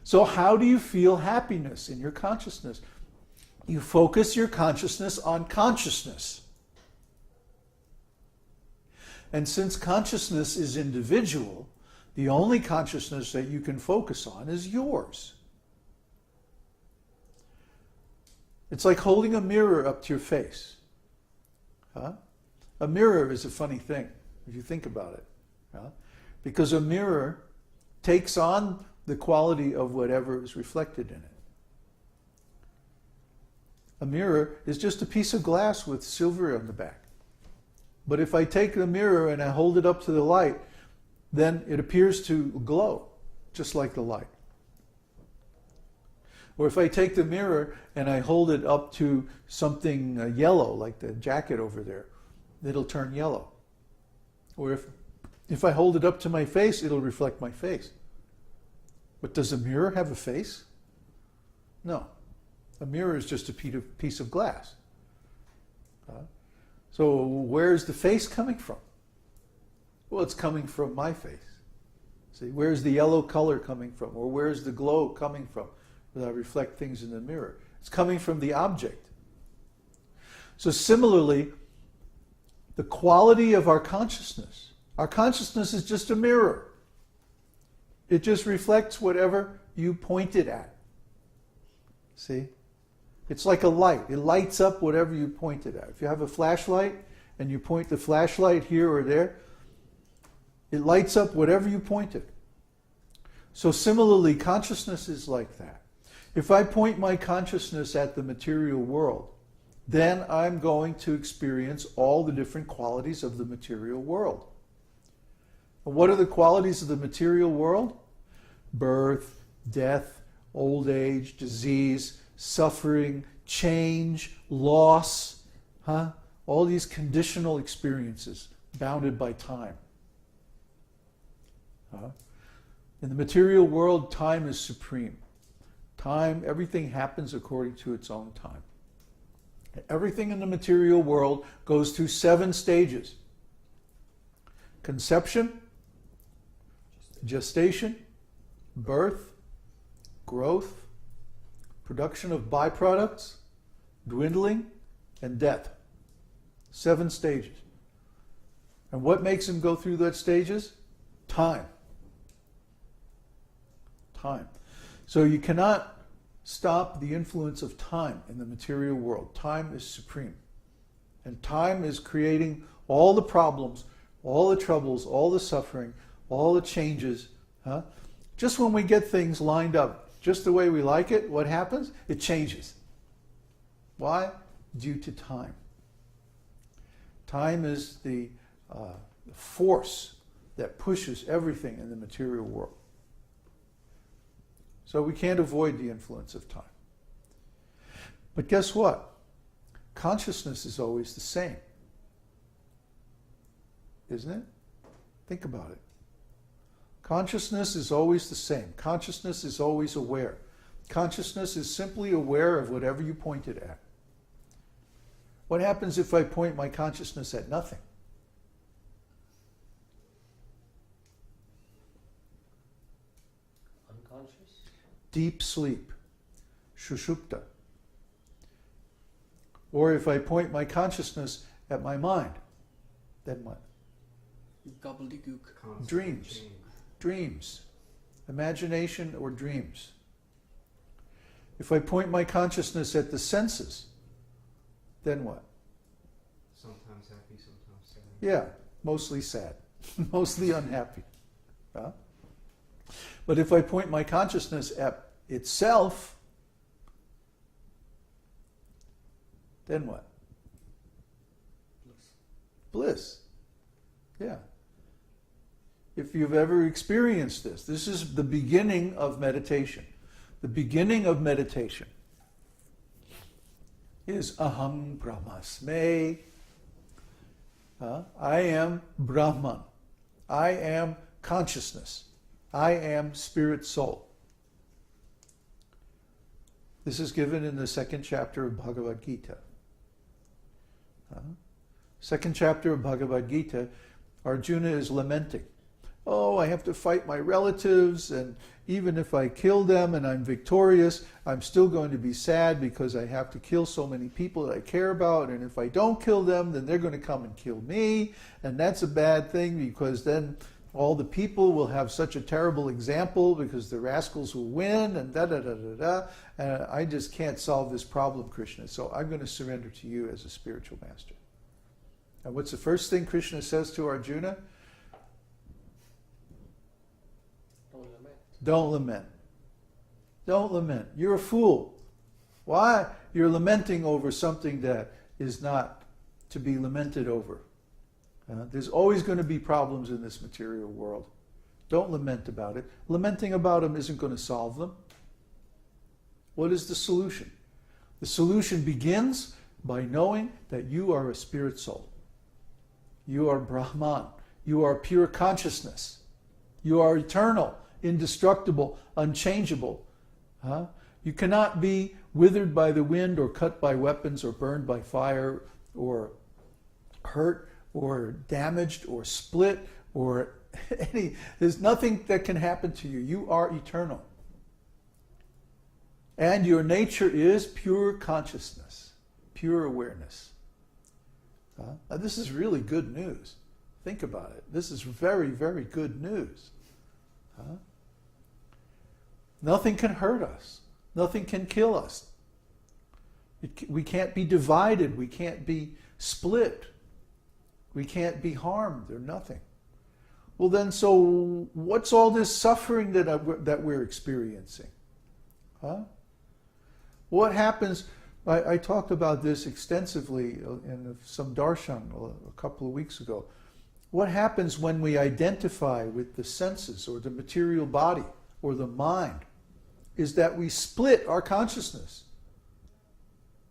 So how do you feel happiness in your consciousness? You focus your consciousness on consciousness. And since consciousness is individual, the only consciousness that you can focus on is yours. It's like holding a mirror up to your face. Huh? A mirror is a funny thing, if you think about it. Huh? Because a mirror takes on the quality of whatever is reflected in it. A mirror is just a piece of glass with silver on the back. But if I take the mirror and I hold it up to the light, then it appears to glow, just like the light. Or if I take the mirror and I hold it up to something yellow, like the jacket over there, it'll turn yellow. Or if I hold it up to my face, it'll reflect my face. But does a mirror have a face? No. A mirror is just a piece of glass. So where's the face coming from? Well, it's coming from my face. See, where's the yellow color coming from? Or where's the glow coming from that I reflect things in the mirror? It's coming from the object. So similarly, the quality of our consciousness is just a mirror. It just reflects whatever you point it at. See? It's like a light. It lights up whatever you point it at. If you have a flashlight and you point the flashlight here or there, it lights up whatever you point it. So similarly, consciousness is like that. If I point my consciousness at the material world, then I'm going to experience all the different qualities of the material world. And what are the qualities of the material world? Birth, death, old age, disease, suffering, change, loss, all these conditional experiences bounded by time. In the material world, time is supreme. Time, everything happens according to its own time. Everything in the material world goes through 7 stages. Conception, gestation, birth, growth, production of byproducts, dwindling, and death. 7 stages. And what makes them go through those stages? Time. Time. So you cannot stop the influence of time in the material world. Time is supreme. And time is creating all the problems, all the troubles, all the suffering, all the changes. Just when we get things lined up just the way we like it, what happens? It changes. Why? Due to time. Time is the force that pushes everything in the material world. So we can't avoid the influence of time. But guess what? Consciousness is always the same. Isn't it? Think about it. Consciousness is always the same. Consciousness is always aware. Consciousness is simply aware of whatever you point it at. What happens if I point my consciousness at nothing? Unconscious? Deep sleep. Shushupta. Or if I point my consciousness at my mind, then what? Gobbledygook. Dreams. Dreams. Imagination or dreams. If I point my consciousness at the senses, then what? Sometimes happy, sometimes sad. Yeah, mostly sad. Mostly unhappy. But if I point my consciousness at itself, then what? Bliss. Yeah. If you've ever experienced this, this is the beginning of meditation. The beginning of meditation is aham brahmasme. I am Brahman. I am consciousness. I am spirit soul. This is given in the 2nd chapter of Bhagavad-gītā. 2nd chapter of Bhagavad-gītā, Arjuna is lamenting oh, I have to fight my relatives, and even if I kill them and I'm victorious, I'm still going to be sad because I have to kill so many people that I care about, and if I don't kill them, then they're going to come and kill me, and that's a bad thing because then all the people will have such a terrible example because the rascals will win, and da-da-da-da-da, and I just can't solve this problem, Krishna, so I'm going to surrender to you as a spiritual master. And what's the first thing Krishna says to Arjuna? Don't lament. Don't lament. You're a fool. Why? You're lamenting over something that is not to be lamented over. There's always going to be problems in this material world. Don't lament about it. Lamenting about them isn't going to solve them. What is the solution? The solution begins by knowing that you are a spirit soul. You are Brahman. You are pure consciousness. You are eternal, indestructible, unchangeable. You cannot be withered by the wind or cut by weapons or burned by fire or hurt or damaged or split or there's nothing that can happen to you. You are eternal. And your nature is pure consciousness, pure awareness. Now this is really good news. Think about it. This is very, very good news. Nothing can hurt us. Nothing can kill us. We can't be divided. We can't be split. We can't be harmed or nothing. Well then, so what's all this suffering that we're experiencing? What happens, I talked about this extensively in some darshan a couple of weeks ago. What happens when we identify with the senses or the material body or the mind is that we split our consciousness.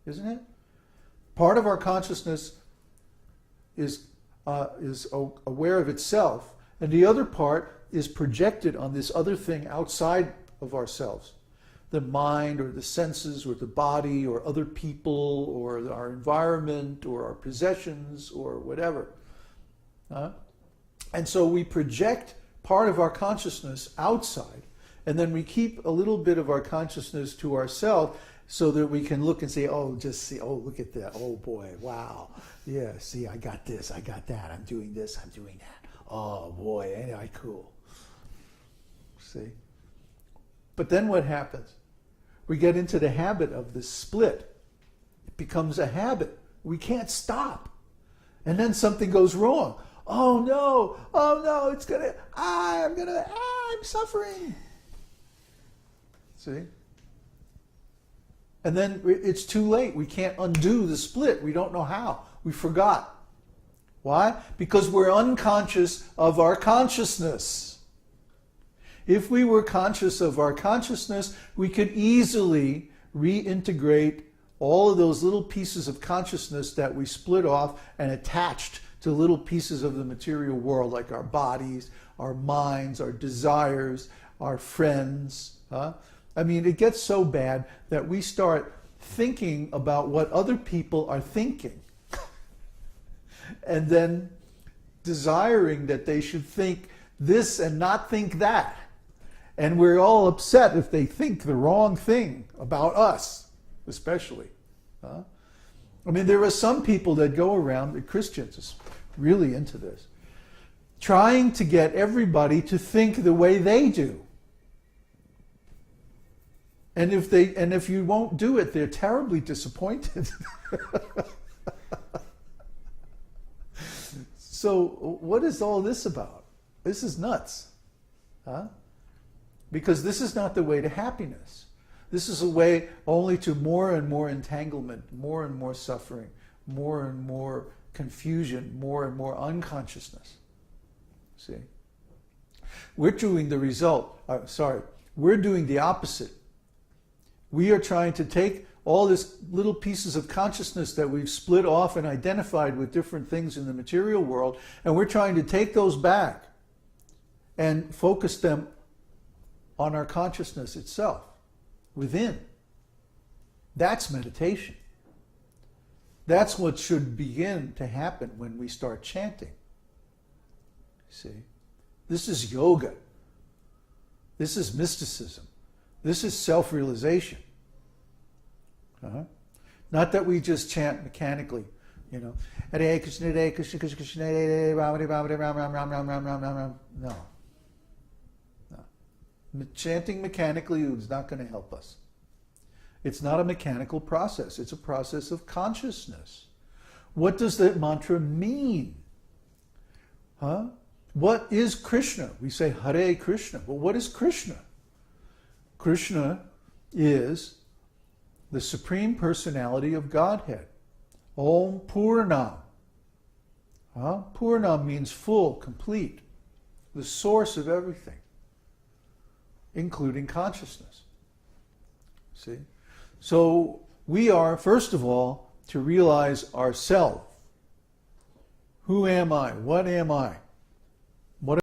Isn't it? Part of our consciousness is aware of itself, and the other part is projected on this other thing outside of ourselves. The mind or the senses or the body or other people or our environment or our possessions or whatever. And so we project part of our consciousness outside, and then we keep a little bit of our consciousness to ourselves so that we can look and say, oh, just see, oh, look at that, oh boy, wow, yeah, see, I got this, I got that, I'm doing this, I'm doing that, oh boy, ain't I cool. See? But then what happens? We get into the habit of this split. It becomes a habit. We can't stop. And then something goes wrong. Oh no, it's gonna, I'm suffering. See? And then it's too late. We can't undo the split. We don't know how. We forgot. Why? Because we're unconscious of our consciousness. If we were conscious of our consciousness, we could easily reintegrate all of those little pieces of consciousness that we split off and attached to little pieces of the material world, like our bodies, our minds, our desires, our friends. I mean, it gets so bad that we start thinking about what other people are thinking and then desiring that they should think this and not think that. And we're all upset if they think the wrong thing about us, especially. I mean, there are some people that go around, the Christians are really into this, trying to get everybody to think the way they do. And if you won't do it, they're terribly disappointed. So what is all this about? This is nuts. Because this is not the way to happiness. This is a way only to more and more entanglement, more and more suffering, more and more confusion, more and more unconsciousness. See? We're doing we're doing the opposite. We are trying to take all these little pieces of consciousness that we've split off and identified with different things in the material world, and we're trying to take those back and focus them on our consciousness itself, within. That's meditation. That's what should begin to happen when we start chanting. See? This is yoga. This is mysticism. This is self-realization. Not that we just chant mechanically, you know, Hare Kṛṣṇa, Hare Kṛṣṇa, Kṛṣṇa Kṛṣṇa, Hare Hare, Ram Ram Ram Ram Ram Ram Ram Ram Ram Ram. No. Chanting mechanically is not going to help us. It's not a mechanical process. It's a process of consciousness. What does that mantra mean? What is Krishna? We say Hare Kṛṣṇa. Well, what is Krishna? Krishna is the Supreme Personality of Godhead. Om Purnam. Purnam means full, complete. The source of everything, including consciousness. See? So we are, first of all, to realize ourself. Who am I? What am I?